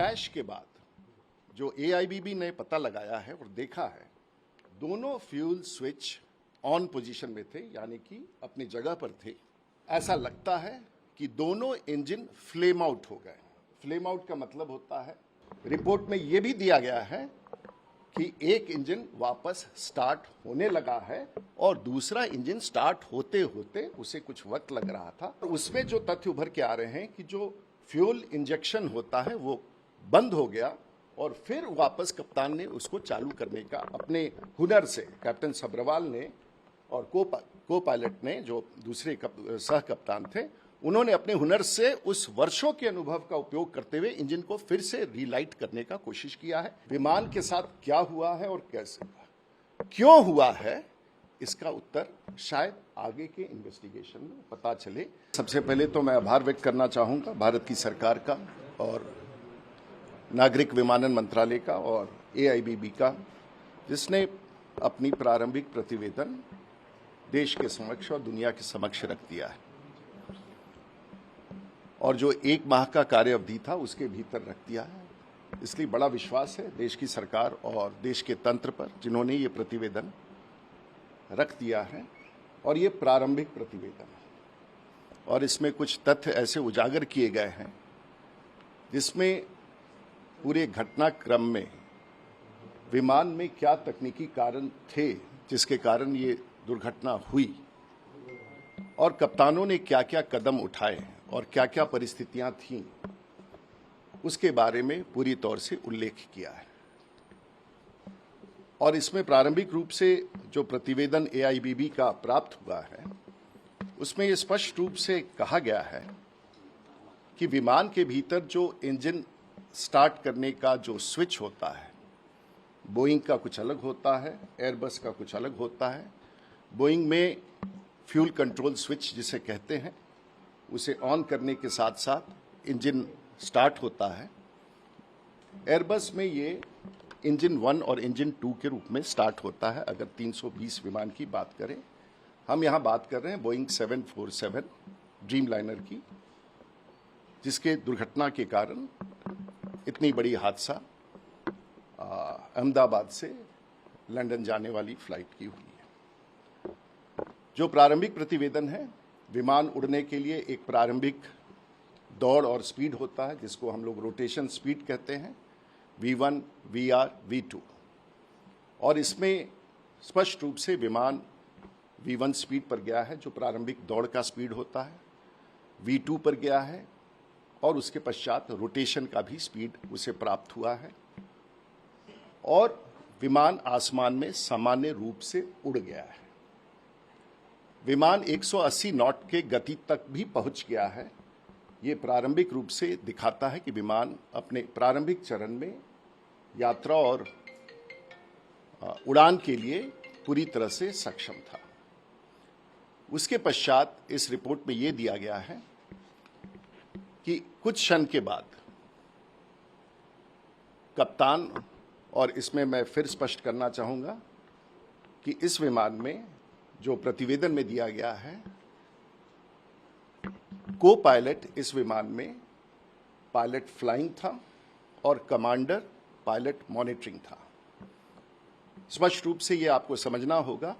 Crash के बाद जो AIBB ने पता लगाया है और देखा है, दोनों फ्यूल स्विच ऑन पोजीशन में थे, यानी कि अपनी जगह पर थे। ऐसा लगता है कि दोनों इंजन फ्लेम आउट हो गए। फ्लेम आउट का मतलब होता है, रिपोर्ट में यह भी दिया गया है कि एक इंजन वापस स्टार्ट होने लगा है और दूसरा इंजन स्टार्ट होते होते उसे कुछ वक्त लग रहा था। उसमें जो तथ्य उभर के आ रहे हैं कि जो फ्यूल इंजेक्शन होता है वो बंद हो गया और फिर वापस कप्तान ने उसको चालू करने का अपने हुनर से, कैप्टन सब्रवाल ने और को पायलट ने जो दूसरे सह कप्तान थे, उन्होंने अपने हुनर से उस वर्षों के अनुभव का उपयोग करते हुए इंजन को फिर से रीलाइट करने का कोशिश किया है। विमान के साथ क्या हुआ है और कैसे हुआ, क्यों हुआ है, इसका उत्तर शायद आगे के इन्वेस्टिगेशन में पता चले। सबसे पहले तो मैं आभार व्यक्त करना चाहूंगा भारत की सरकार का और नागरिक विमानन मंत्रालय का और AIBB का, जिसने अपनी प्रारंभिक प्रतिवेदन देश के समक्ष और दुनिया के समक्ष रख दिया है और जो 1 माह का कार्य अवधि था उसके भीतर रख दिया है। इसलिए बड़ा विश्वास है देश की सरकार और देश के तंत्र पर, जिन्होंने ये प्रतिवेदन रख दिया है। और ये प्रारंभिक प्रतिवेदन है और इसमें कुछ तथ्य ऐसे उजागर किए गए हैं जिसमें पूरे घटनाक्रम में विमान में क्या तकनीकी कारण थे जिसके कारण ये दुर्घटना हुई और कप्तानों ने क्या क्या कदम उठाए और क्या क्या परिस्थितियां थीं, उसके बारे में पूरी तौर से उल्लेख किया है। और इसमें प्रारंभिक रूप से जो प्रतिवेदन AIBB का प्राप्त हुआ है, उसमें यह स्पष्ट रूप से कहा गया है कि विमान के भीतर जो इंजन स्टार्ट करने का जो स्विच होता है, बोइंग का कुछ अलग होता है, एयरबस का कुछ अलग होता है। बोइंग में फ्यूल कंट्रोल स्विच जिसे कहते हैं, उसे ऑन करने के साथ साथ इंजन स्टार्ट होता है। एयरबस में ये इंजन 1 और इंजन 2 के रूप में स्टार्ट होता है। अगर 320 विमान की बात करें, हम यहाँ बात कर रहे हैं बोइंग 747 ड्रीम लाइनर की, जिसके दुर्घटना के कारण इतनी बड़ी हादसा अहमदाबाद से लंदन जाने वाली फ्लाइट की हुई है। जो प्रारंभिक प्रतिवेदन है, विमान उड़ने के लिए एक प्रारंभिक दौड़ और स्पीड होता है जिसको हम लोग रोटेशन स्पीड कहते हैं, V1, VR, V2। और इसमें स्पष्ट रूप से विमान V1 स्पीड पर गया है जो प्रारंभिक दौड़ का स्पीड होता है, V2 पर गया है और उसके पश्चात रोटेशन का भी स्पीड उसे प्राप्त हुआ है और विमान आसमान में सामान्य रूप से उड़ गया है। विमान 180 नॉट के गति तक भी पहुंच गया है। ये प्रारंभिक रूप से दिखाता है कि विमान अपने प्रारंभिक चरण में यात्रा और उड़ान के लिए पूरी तरह से सक्षम था। उसके पश्चात इस रिपोर्ट में यह दिया गया है कि कुछ क्षण के बाद कप्तान, और इसमें मैं फिर स्पष्ट करना चाहूंगा कि इस विमान में जो प्रतिवेदन में दिया गया है, को पायलट इस विमान में पायलट फ्लाइंग था और कमांडर पायलट मॉनिटरिंग था। स्पष्ट रूप से यह आपको समझना होगा,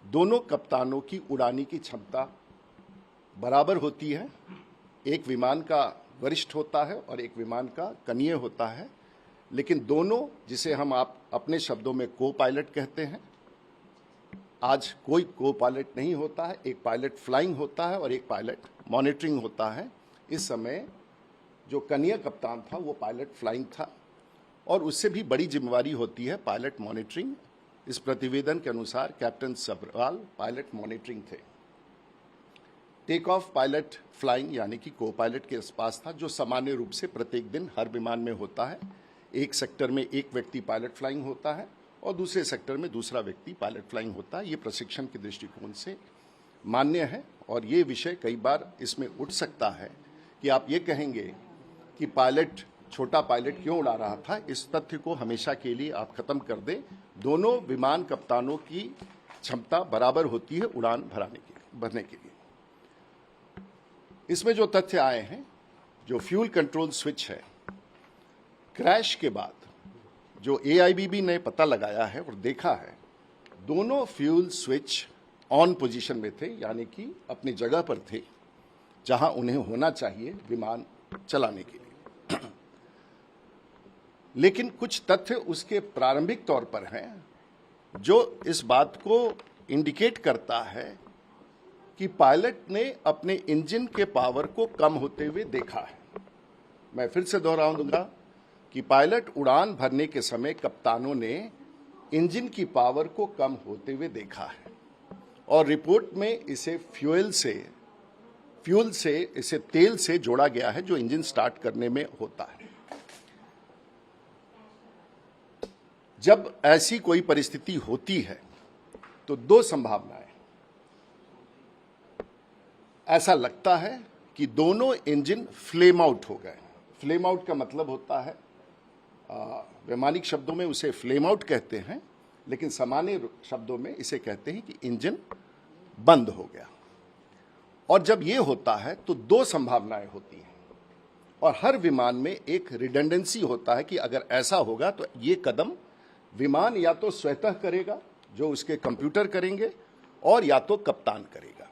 दोनों कप्तानों की उड़ाने की क्षमता बराबर होती है। एक विमान का वरिष्ठ होता है और एक विमान का कनीय होता है, लेकिन दोनों, जिसे हम आप अपने शब्दों में को पायलट कहते हैं, आज कोई को पायलट नहीं होता है। एक पायलट फ्लाइंग होता है और एक पायलट मॉनिटरिंग होता है। इस समय जो कनीय कप्तान था वो पायलट फ्लाइंग था और उससे भी बड़ी जिम्मेवारी होती है पायलट मॉनिटरिंग। इस प्रतिवेदन के अनुसार कैप्टन सब्रवाल पायलट मॉनिटरिंग थे। टेक ऑफ पायलट फ्लाइंग यानी कि को पायलट के आसपास था, जो सामान्य रूप से प्रत्येक दिन हर विमान में होता है। एक सेक्टर में एक व्यक्ति पायलट फ्लाइंग होता है और दूसरे सेक्टर में दूसरा व्यक्ति पायलट फ्लाइंग होता है। ये प्रशिक्षण के दृष्टिकोण से मान्य है और ये विषय कई बार इसमें उठ सकता है कि आप ये कहेंगे कि पायलट, छोटा पायलट क्यों उड़ा रहा था। इस तथ्य को हमेशा के लिए आप खत्म कर दें। दोनों विमान कप्तानों की क्षमता बराबर होती है उड़ान भरने के लिए। इसमें जो तथ्य आए हैं, जो फ्यूल कंट्रोल स्विच है क्रैश के बाद जो AIBB ने पता लगाया है और देखा है, दोनों फ्यूल स्विच ऑन पोजीशन में थे, यानी कि अपनी जगह पर थे जहां उन्हें होना चाहिए विमान चलाने के लिए। लेकिन कुछ तथ्य उसके प्रारंभिक तौर पर हैं जो इस बात को इंडिकेट करता है कि पायलट ने अपने इंजन के पावर को कम होते हुए देखा है। मैं फिर से दोहराऊं दूंगा कि पायलट उड़ान भरने के समय कप्तानों ने इंजन की पावर को कम होते हुए देखा है और रिपोर्ट में इसे फ्यूल से इसे तेल से जोड़ा गया है जो इंजन स्टार्ट करने में होता है। जब ऐसी कोई परिस्थिति होती है तो दो संभावनाएं, ऐसा लगता है कि दोनों इंजन फ्लेम आउट हो गए। फ्लेम आउट का मतलब होता है, वैमानिक शब्दों में उसे फ्लेम आउट कहते हैं, लेकिन सामान्य शब्दों में इसे कहते हैं कि इंजन बंद हो गया। और जब ये होता है तो दो संभावनाएं होती हैं और हर विमान में एक रिडंडेंसी होता है कि अगर ऐसा होगा तो ये कदम विमान या तो स्वतः करेगा, जो उसके कंप्यूटर करेंगे, और या तो कप्तान करेगा।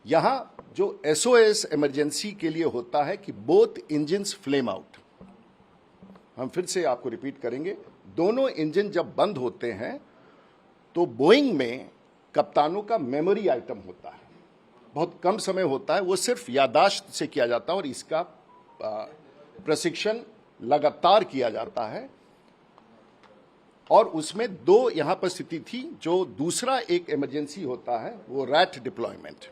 यहां जो SOS इमरजेंसी के लिए होता है कि बोथ इंजन्स फ्लेम आउट। हम फिर से आपको रिपीट करेंगे, दोनों इंजन जब बंद होते हैं तो बोइंग में कप्तानों का मेमोरी आइटम होता है, बहुत कम समय होता है, वो सिर्फ याददाश्त से किया जाता है और इसका प्रशिक्षण लगातार किया जाता है। और उसमें दो यहां पर स्थिति थी। जो दूसरा एक इमरजेंसी होता है वो रैट डिप्लॉयमेंट।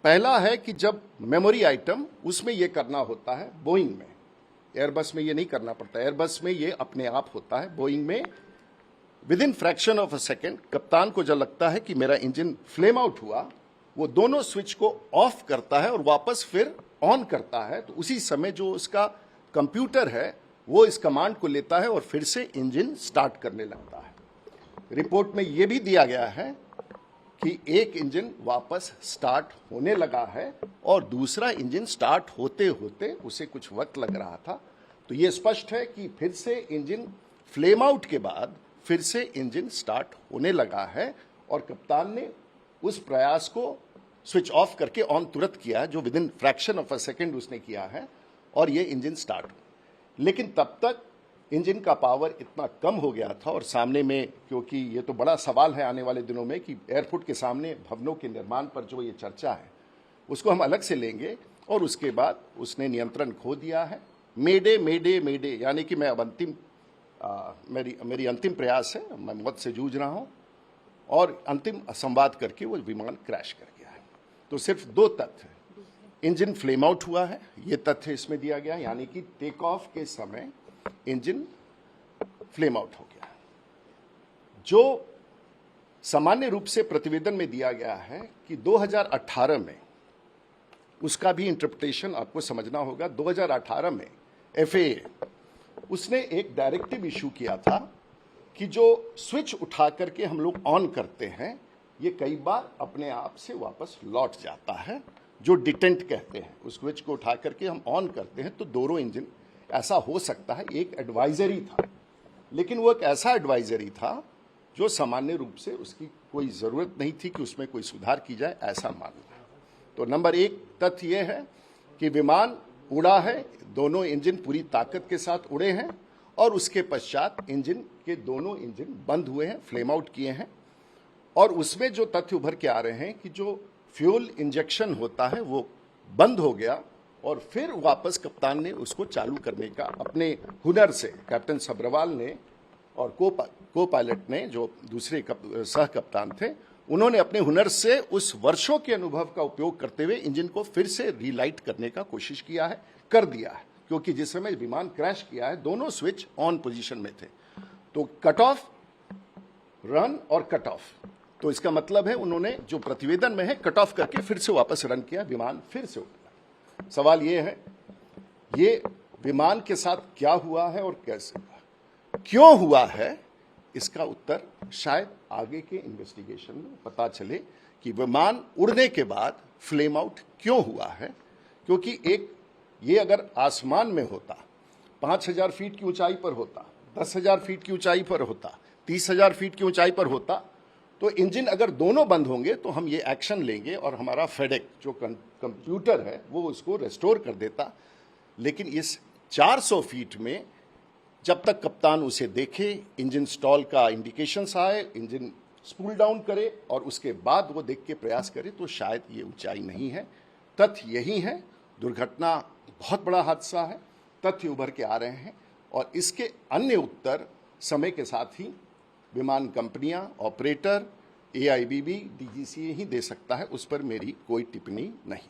पहला है कि जब मेमोरी आइटम, उसमें यह करना होता है बोइंग में, एयरबस में ये नहीं करना पड़ता। एयरबस में ये अपने आप होता है। बोइंग में with in fraction of a second कप्तान को जब लगता है कि मेरा इंजन फ्लेम आउट हुआ, वो दोनों स्विच को ऑफ करता है और वापस फिर ऑन करता है। तो उसी समय जो उसका कंप्यूटर है वो इस कमांड को लेता है और फिर से इंजन स्टार्ट करने लगता है। रिपोर्ट में यह भी दिया गया है कि एक इंजन वापस स्टार्ट होने लगा है और दूसरा इंजन स्टार्ट होते होते उसे कुछ वक्त लग रहा था। तो यह स्पष्ट है कि फिर से इंजन फ्लेम आउट के बाद फिर से इंजन स्टार्ट होने लगा है और कप्तान ने उस प्रयास को स्विच ऑफ करके ऑन तुरंत किया, जो with in fraction of a second उसने किया है और ये इंजन स्टार्ट हुआ। लेकिन तब तक इंजन का पावर इतना कम हो गया था और सामने में, क्योंकि ये तो बड़ा सवाल है आने वाले दिनों में कि एयरपोर्ट के सामने भवनों के निर्माण पर जो ये चर्चा है उसको हम अलग से लेंगे। और उसके बाद उसने नियंत्रण खो दिया है। मेडे मेडे मेडे, यानी कि मैं अब मेरी अंतिम प्रयास है, मैं मौत से जूझ रहा हूं, और अंतिम संवाद करके वो विमान क्रैश कर गया है। तो सिर्फ दो तथ्य, इंजन फ्लेम आउट हुआ है, ये तथ्य इसमें दिया गया, यानी कि टेक ऑफ के समय इंजन फ्लेम आउट हो गया। जो सामान्य रूप से प्रतिवेदन में दिया गया है कि 2018 में, उसका भी इंटरप्रिटेशन आपको समझना होगा। 2018 में FAA उसने एक डायरेक्टिव इशू किया था कि जो स्विच उठा करके हम लोग ऑन करते हैं ये कई बार अपने आप से वापस लौट जाता है, जो डिटेंट कहते हैं। उस स्विच को उठा करके हम ऑन करते हैं तो दोनों इंजन, ऐसा हो सकता है। एक एडवाइजरी था, लेकिन वो एक ऐसा एडवाइजरी था जो सामान्य रूप से उसकी कोई ज़रूरत नहीं थी कि उसमें कोई सुधार की जाए, ऐसा मानना। तो नंबर एक तथ्य यह है कि विमान उड़ा है, दोनों इंजन पूरी ताकत के साथ उड़े हैं और उसके पश्चात इंजन के दोनों इंजन बंद हुए हैं, फ्लेम आउट किए हैं। और उसमें जो तथ्य उभर के आ रहे हैं कि जो फ्यूल इंजेक्शन होता है वो बंद हो गया और फिर वापस कप्तान ने उसको चालू करने का अपने हुनर से, कैप्टन सब्रवाल ने और को पायलट ने, जो दूसरे सह कप्तान थे, उन्होंने अपने हुनर से उस वर्षों के अनुभव का उपयोग करते हुए इंजन को फिर से रीलाइट करने का कोशिश किया है, कर दिया है। क्योंकि जिस समय विमान क्रैश किया है दोनों स्विच ऑन पोजीशन में थे। तो कट ऑफ, रन और कट ऑफ, तो इसका मतलब है उन्होंने जो प्रतिवेदन में है कट ऑफ करके फिर से वापस रन किया, विमान फिर से उड़ा। सवाल ये है, ये विमान के साथ क्या हुआ है और कैसे हुआ, क्यों हुआ है, इसका उत्तर शायद आगे के इन्वेस्टिगेशन में पता चले कि विमान उड़ने के बाद फ्लेम आउट क्यों हुआ है। क्योंकि एक ये अगर आसमान में होता 5,000 फीट की ऊंचाई पर होता, 10,000 फीट की ऊंचाई पर होता, 30,000 फीट की ऊंचाई पर होता, तो इंजन अगर दोनों बंद होंगे तो हम ये एक्शन लेंगे और हमारा फेडेक जो कंप्यूटर है वो उसको रेस्टोर कर देता। लेकिन इस 400 फीट में जब तक कप्तान उसे देखे, इंजन स्टॉल का इंडिकेशंस आए, इंजन स्पूल डाउन करे और उसके बाद वो देख के प्रयास करे, तो शायद ये ऊंचाई नहीं है। तथ्य यही है, दुर्घटना बहुत बड़ा हादसा है, तथ्य उभर के आ रहे हैं और इसके अन्य उत्तर समय के साथ ही विमान कंपनियां, ऑपरेटर, AIBB, DGCA ही दे सकता है, उस पर मेरी कोई टिप्पणी नहीं।